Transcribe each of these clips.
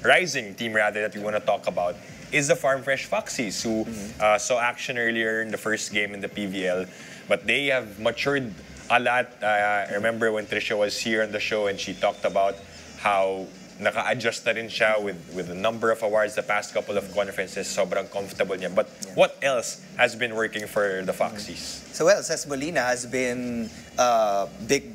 rising team rather that we want to talk about is the Farm Fresh Foxies, who saw action earlier in the first game in the PVL, but they have matured a lot. I remember when Tricia was here on the show and she talked about how naka-adjust na rin siya with the number of awards the past couple of conferences. Sobrang comfortable niya. But what else has been working for the Foxies? So, well, Cesc Molina has been a big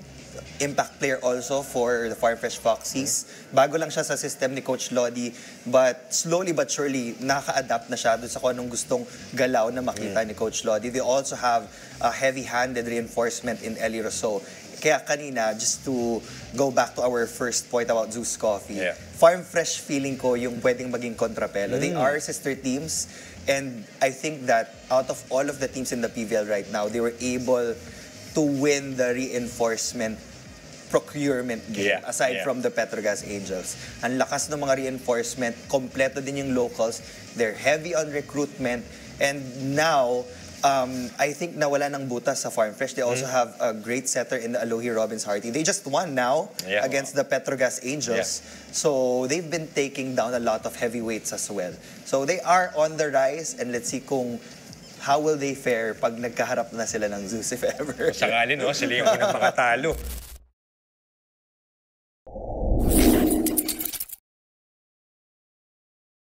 impact player also for the Farm Fresh Foxies. Bago lang siya sa system ni Coach Lodi, but slowly but surely, naka-adapt na siya doon sa kung anong gustong galaw na makita ni Coach Lodi. They also have a heavy-handed reinforcement in Eli Rousseau. Kaya kanina, just to go back to our first point about Zeus Coffee, Farm Fresh feeling ko yung pwedeng maging kontrapelo. They are sister teams, and I think that out of all of the teams in the PVL right now, they were able to win the reinforcement procurement game aside from the Petrogas Angels. Ang lakas ng mga reinforcement, kompleto din yung locals, they're heavy on recruitment, and now I think nawala ng butas sa Farm Fresh. They also have a great setter in the Alohi Robbins Harty. They just won now against the Petrogas Angels. So they've been taking down a lot of heavyweights as well. So they are on the rise, and let's see kung how will they fare pag nagkaharap na sila ng Zeus if ever. Sakali, no? Sila yung unang makatalo.